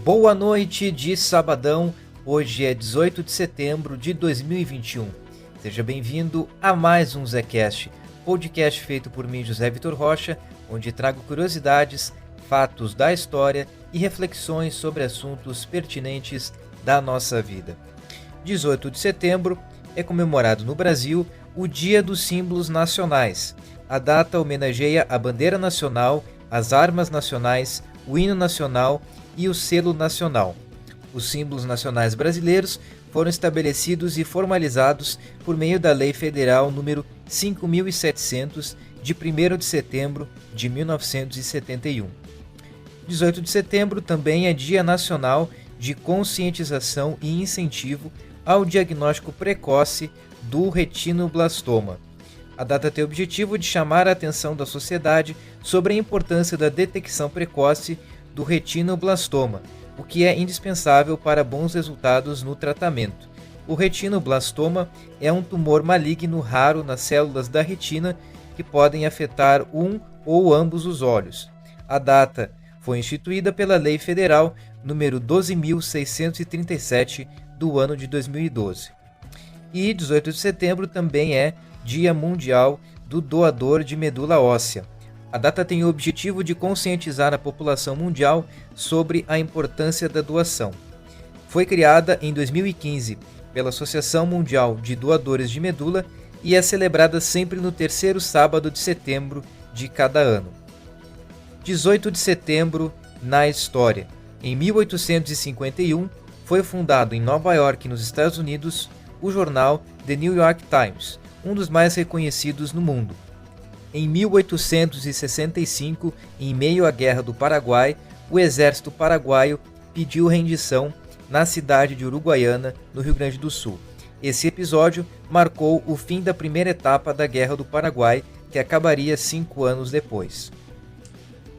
Boa noite de sabadão, hoje é 18 de setembro de 2021. Seja bem-vindo a mais um Zecast, podcast feito por mim, José Vitor Rocha, onde trago curiosidades, fatos da história e reflexões sobre assuntos pertinentes da nossa vida. 18 de setembro é comemorado no Brasil o Dia dos Símbolos Nacionais. A data homenageia a bandeira nacional, as armas nacionais, o hino nacional e o selo nacional. Os símbolos nacionais brasileiros foram estabelecidos e formalizados por meio da Lei Federal número 5.700, de 1º de setembro de 1971. 18 de setembro também é Dia Nacional de Conscientização e Incentivo ao Diagnóstico Precoce do Retinoblastoma. A data tem o objetivo de chamar a atenção da sociedade sobre a importância da detecção precoce do retinoblastoma, o que é indispensável para bons resultados no tratamento. O retinoblastoma é um tumor maligno raro nas células da retina que podem afetar um ou ambos os olhos. A data foi instituída pela Lei Federal número 12.637 do ano de 2012. E 18 de setembro também é Dia Mundial do Doador de Medula Óssea. A data tem o objetivo de conscientizar a população mundial sobre a importância da doação. Foi criada em 2015 pela Associação Mundial de Doadores de Medula e é celebrada sempre no terceiro sábado de setembro de cada ano. 18 de setembro na história. Em 1851, foi fundado em Nova York, nos Estados Unidos, o jornal The New York Times, um dos mais reconhecidos no mundo. Em 1865, em meio à Guerra do Paraguai, o exército paraguaio pediu rendição na cidade de Uruguaiana, no Rio Grande do Sul. Esse episódio marcou o fim da primeira etapa da Guerra do Paraguai, que acabaria 5 anos depois.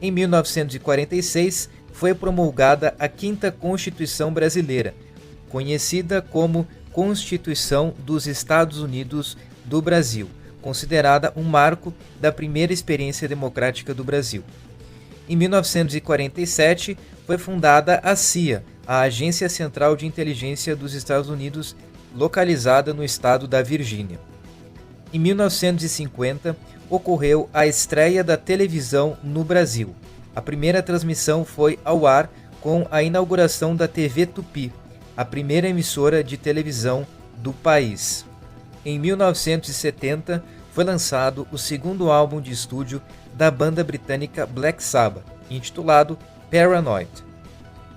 Em 1946, foi promulgada a 5ª Constituição Brasileira, conhecida como Constituição dos Estados Unidos do Brasil, considerada um marco da primeira experiência democrática do Brasil. Em 1947, foi fundada a CIA, a Agência Central de Inteligência dos Estados Unidos, localizada no estado da Virgínia. Em 1950, ocorreu a estreia da televisão no Brasil. A primeira transmissão foi ao ar com a inauguração da TV Tupi, a primeira emissora de televisão do país. Em 1970, foi lançado o segundo álbum de estúdio da banda britânica Black Sabbath, intitulado Paranoid.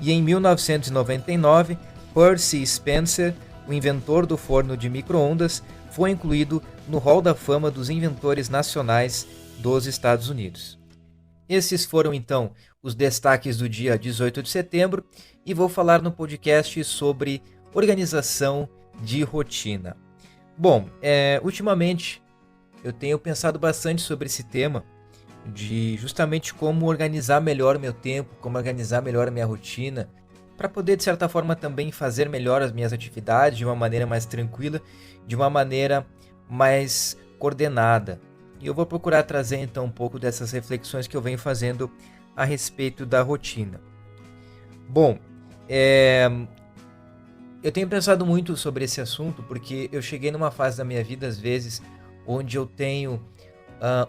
E em 1999, Percy Spencer, o inventor do forno de micro-ondas, foi incluído no Hall da Fama dos Inventores Nacionais dos Estados Unidos. Esses foram, então, os destaques do dia 18 de setembro e vou falar no podcast sobre organização de rotina. Bom, ultimamente eu tenho pensado bastante sobre esse tema de justamente como organizar melhor o meu tempo, como organizar melhor a minha rotina, para poder, de certa forma, também fazer melhor as minhas atividades de uma maneira mais tranquila, de uma maneira mais coordenada. E eu vou procurar trazer, então, um pouco dessas reflexões que eu venho fazendo a respeito da rotina. Bom, eu tenho pensado muito sobre esse assunto porque eu cheguei numa fase da minha vida, às vezes, onde eu tenho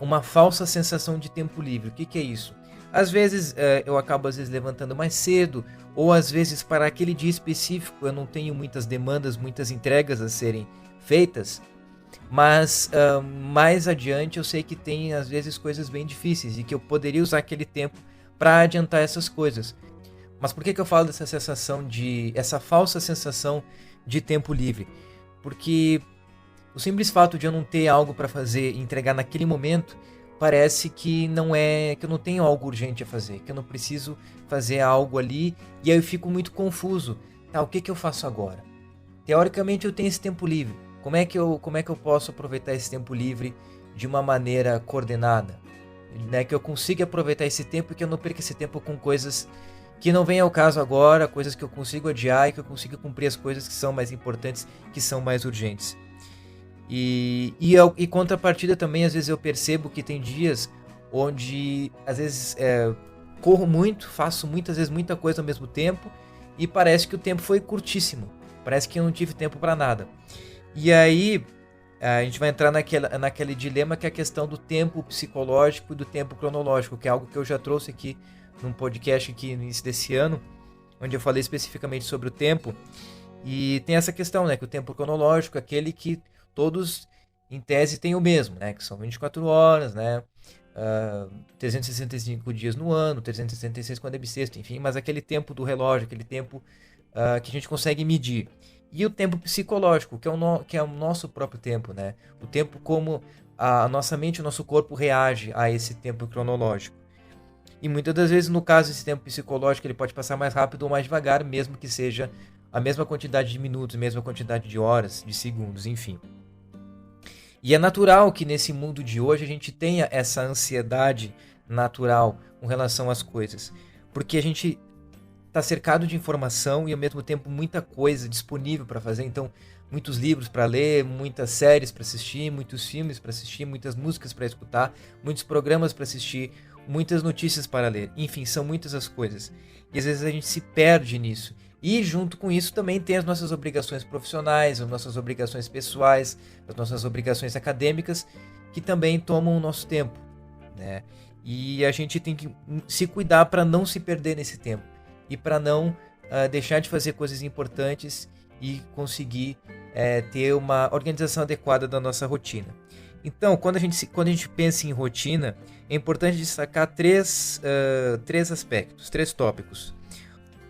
uma falsa sensação de tempo livre. O que é isso? Às vezes eu acabo levantando mais cedo, ou às vezes para aquele dia específico eu não tenho muitas demandas, muitas entregas a serem feitas, mas mais adiante eu sei que tem às vezes coisas bem difíceis e que eu poderia usar aquele tempo para adiantar essas coisas. Mas por que eu falo dessa essa falsa sensação de tempo livre? Porque o simples fato de eu não ter algo para fazer e entregar naquele momento parece que que eu não tenho algo urgente a fazer, que eu não preciso fazer algo ali, e aí eu fico muito confuso. Tá, o que eu faço agora? Teoricamente eu tenho esse tempo livre. Como é que eu posso aproveitar esse tempo livre de uma maneira coordenada? Né? Que eu consiga aproveitar esse tempo e que eu não perca esse tempo com coisas que não vem ao caso agora, coisas que eu consigo adiar e que eu consigo cumprir as coisas que são mais importantes, que são mais urgentes. E contrapartida também, às vezes eu percebo que tem dias onde, às vezes, corro muito, faço muitas vezes muita coisa ao mesmo tempo, e parece que o tempo foi curtíssimo, parece que eu não tive tempo para nada. E aí a gente vai entrar naquele dilema que é a questão do tempo psicológico e do tempo cronológico, que é algo que eu já trouxe aqui num podcast aqui no início desse ano, onde eu falei especificamente sobre o tempo. E tem essa questão, né, que o tempo cronológico é aquele que todos, em tese, têm o mesmo, né, que são 24 horas, né, 365 dias no ano, 366 quando é bissexto, enfim, mas aquele tempo do relógio, aquele tempo que a gente consegue medir. E o tempo psicológico, que é o nosso próprio tempo, né, o tempo como a nossa mente, o nosso corpo reage a esse tempo cronológico. E muitas das vezes, no caso, esse tempo psicológico ele pode passar mais rápido ou mais devagar, mesmo que seja a mesma quantidade de minutos, a mesma quantidade de horas, de segundos, enfim. E é natural que nesse mundo de hoje a gente tenha essa ansiedade natural com relação às coisas, porque a gente está cercado de informação e ao mesmo tempo muita coisa disponível para fazer, então muitos livros para ler, muitas séries para assistir, muitos filmes para assistir, muitas músicas para escutar, muitos programas para assistir, muitas notícias para ler, enfim, são muitas as coisas. E às vezes a gente se perde nisso. E junto com isso também tem as nossas obrigações profissionais, as nossas obrigações pessoais, as nossas obrigações acadêmicas, que também tomam o nosso tempo, né? E a gente tem que se cuidar para não se perder nesse tempo e para não deixar de fazer coisas importantes e conseguir ter uma organização adequada da nossa rotina. Então, quando a gente pensa em rotina, é importante destacar três aspectos, três tópicos.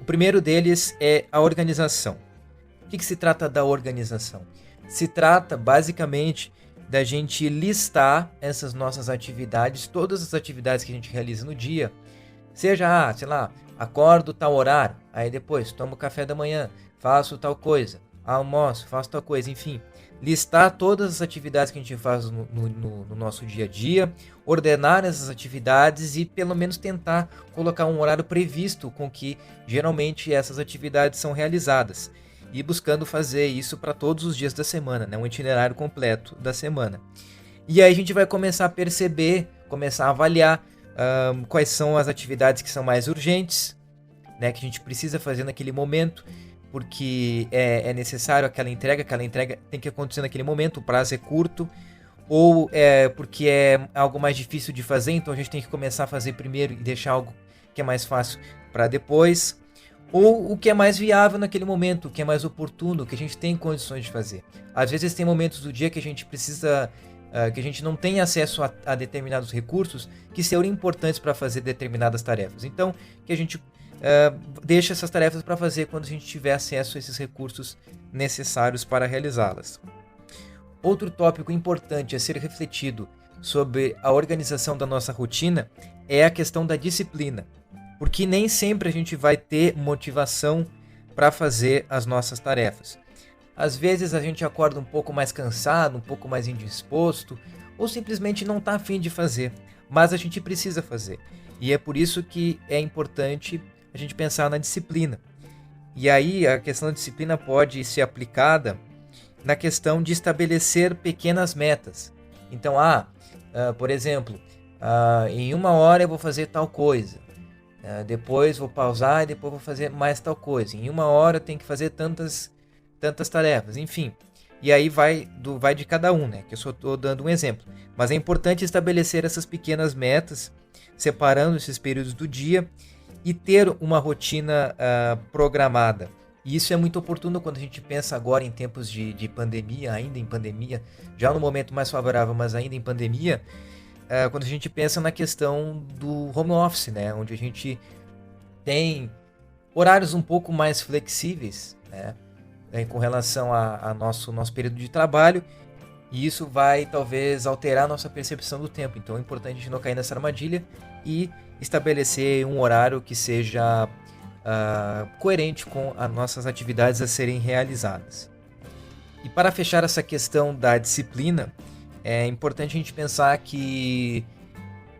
O primeiro deles é a organização. O que se trata da organização? Se trata, basicamente, da gente listar essas nossas atividades, todas as atividades que a gente realiza no dia, seja, sei lá, acordo tal horário, aí depois tomo café da manhã, faço tal coisa, almoço, faço tal coisa, enfim. Listar todas as atividades que a gente faz no nosso dia a dia, ordenar essas atividades e pelo menos tentar colocar um horário previsto com que geralmente essas atividades são realizadas. E buscando fazer isso para todos os dias da semana, né? Um itinerário completo da semana. E aí a gente vai começar a perceber, começar a avaliar quais são as atividades que são mais urgentes, né? Que a gente precisa fazer naquele momento, porque é necessário aquela entrega tem que acontecer naquele momento, o prazo é curto, ou porque é algo mais difícil de fazer, então a gente tem que começar a fazer primeiro e deixar algo que é mais fácil para depois, ou o que é mais viável naquele momento, o que é mais oportuno, o que a gente tem condições de fazer. Às vezes tem momentos do dia que a gente precisa, que a gente não tem acesso a determinados recursos que seriam importantes para fazer determinadas tarefas. Então, que a gente deixa essas tarefas para fazer quando a gente tiver acesso a esses recursos necessários para realizá-las. Outro tópico importante a ser refletido sobre a organização da nossa rotina é a questão da disciplina, porque nem sempre a gente vai ter motivação para fazer as nossas tarefas. Às vezes a gente acorda um pouco mais cansado, um pouco mais indisposto, ou simplesmente não está a fim de fazer, mas a gente precisa fazer. E é por isso que é importante a gente pensar na disciplina. E aí a questão da disciplina pode ser aplicada na questão de estabelecer pequenas metas. Então, por exemplo, em 1 hora eu vou fazer tal coisa, depois vou pausar e depois vou fazer mais tal coisa. Em 1 hora eu tenho que fazer tantas tarefas, enfim. E aí vai de cada um, né? Que eu só estou dando um exemplo. Mas é importante estabelecer essas pequenas metas, separando esses períodos do dia e ter uma rotina programada. E isso é muito oportuno quando a gente pensa agora em tempos de pandemia, ainda em pandemia, já no momento mais favorável, mas ainda em pandemia, quando a gente pensa na questão do home office, né? Onde a gente tem horários um pouco mais flexíveis, né? Com relação a nosso período de trabalho, e isso vai talvez alterar a nossa percepção do tempo. Então é importante a gente não cair nessa armadilha e estabelecer um horário que seja coerente com as nossas atividades a serem realizadas. E para fechar essa questão da disciplina, é importante a gente pensar que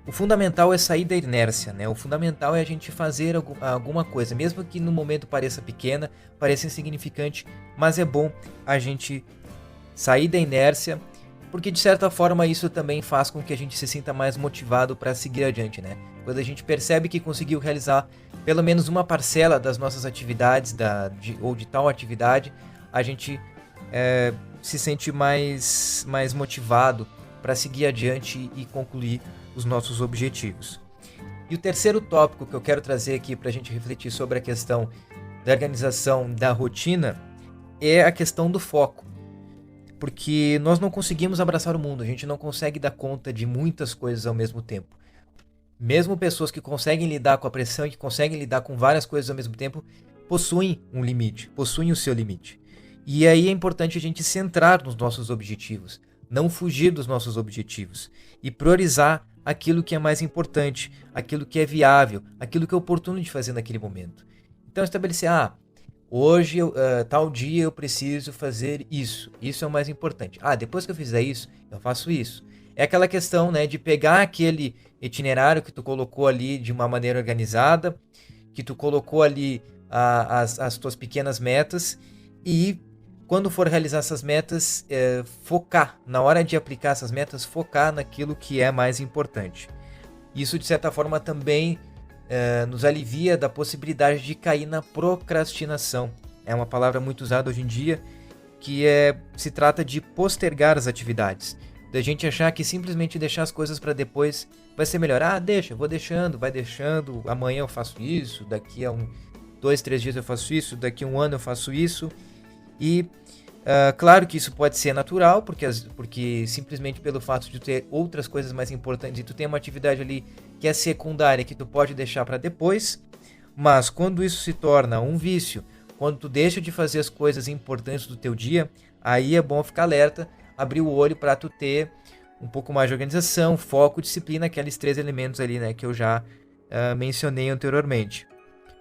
o fundamental é sair da inércia, né? O fundamental é a gente fazer alguma coisa, mesmo que no momento pareça pequena, pareça insignificante, mas é bom a gente sair da inércia porque de certa forma isso também faz com que a gente se sinta mais motivado para seguir adiante, né? Quando a gente percebe que conseguiu realizar pelo menos uma parcela das nossas atividades ou de tal atividade, a gente se sente mais motivado para seguir adiante e concluir os nossos objetivos. E o terceiro tópico que eu quero trazer aqui para a gente refletir sobre a questão da organização da rotina é a questão do foco. Porque nós não conseguimos abraçar o mundo, a gente não consegue dar conta de muitas coisas ao mesmo tempo. Mesmo pessoas que conseguem lidar com a pressão e que conseguem lidar com várias coisas ao mesmo tempo, possuem um limite, possuem o seu limite. E aí é importante a gente centrar nos nossos objetivos, não fugir dos nossos objetivos e priorizar aquilo que é mais importante, aquilo que é viável, aquilo que é oportuno de fazer naquele momento. Então estabelecer, hoje, tal dia eu preciso fazer isso, isso é o mais importante. Depois que eu fizer isso, eu faço isso. É aquela questão, né, de pegar aquele itinerário que tu colocou ali de uma maneira organizada, que tu colocou ali as tuas pequenas metas e quando for realizar essas metas, focar, na hora de aplicar essas metas, focar naquilo que é mais importante. Isso, de certa forma, também nos alivia da possibilidade de cair na procrastinação. É uma palavra muito usada hoje em dia, que se trata de postergar as atividades. Da gente achar que simplesmente deixar as coisas para depois vai ser melhor. Vou deixando, vai deixando, amanhã eu faço isso, daqui a 2, 3 dias eu faço isso, daqui a 1 ano eu faço isso. E claro que isso pode ser natural, porque simplesmente pelo fato de tu ter outras coisas mais importantes e tu ter uma atividade ali que é secundária, que tu pode deixar para depois, mas quando isso se torna um vício, quando tu deixa de fazer as coisas importantes do teu dia, aí é bom ficar alerta, abrir o olho para tu ter um pouco mais de organização, foco, disciplina, aqueles 3 elementos ali, né, que eu já mencionei anteriormente.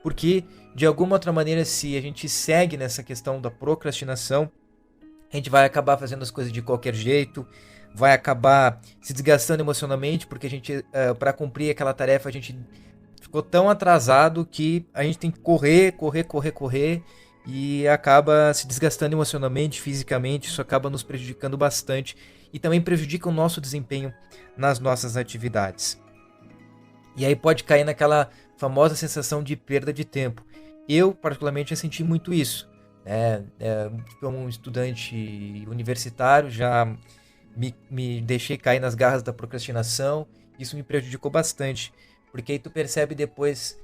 Porque, de alguma outra maneira, se a gente segue nessa questão da procrastinação, a gente vai acabar fazendo as coisas de qualquer jeito, vai acabar se desgastando emocionalmente, porque a gente, para cumprir aquela tarefa, a gente ficou tão atrasado que a gente tem que correr, e acaba se desgastando emocionalmente, fisicamente, isso acaba nos prejudicando bastante e também prejudica o nosso desempenho nas nossas atividades. E aí pode cair naquela famosa sensação de perda de tempo. Eu, particularmente, já senti muito isso. Como um estudante universitário, já me deixei cair nas garras da procrastinação. Isso me prejudicou bastante, porque aí tu percebe depois,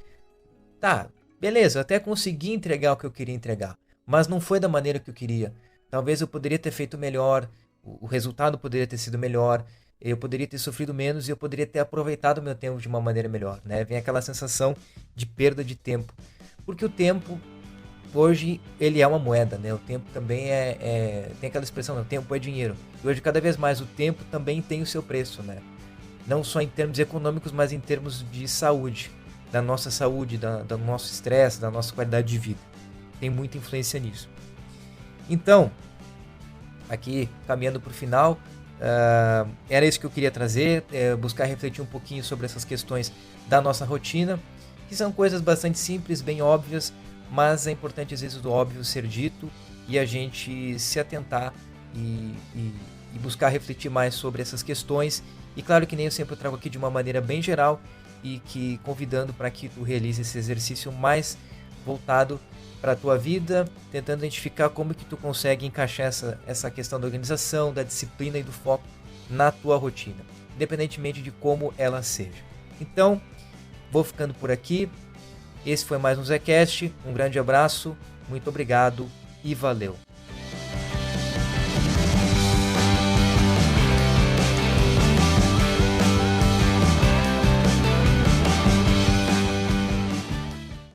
beleza, eu até consegui entregar o que eu queria entregar, mas não foi da maneira que eu queria. Talvez eu poderia ter feito melhor, o resultado poderia ter sido melhor, eu poderia ter sofrido menos e eu poderia ter aproveitado o meu tempo de uma maneira melhor, né? Vem aquela sensação de perda de tempo, porque o tempo, hoje, ele é uma moeda, né? O tempo também tem aquela expressão, o tempo é dinheiro. E hoje, cada vez mais, o tempo também tem o seu preço, né? Não só em termos econômicos, mas em termos de saúde, da nossa saúde, do nosso estresse, da nossa qualidade de vida. Tem muita influência nisso. Então, aqui, caminhando para o final, era isso que eu queria trazer, buscar refletir um pouquinho sobre essas questões da nossa rotina, que são coisas bastante simples, bem óbvias, mas é importante às vezes o óbvio ser dito e a gente se atentar e buscar refletir mais sobre essas questões. E claro que nem eu sempre trago aqui de uma maneira bem geral e que convidando para que tu realize esse exercício mais voltado para a tua vida, tentando identificar como que tu consegue encaixar essa questão da organização, da disciplina e do foco na tua rotina, independentemente de como ela seja. Então, vou ficando por aqui. Esse foi mais um Zecast. Um grande abraço, muito obrigado e valeu!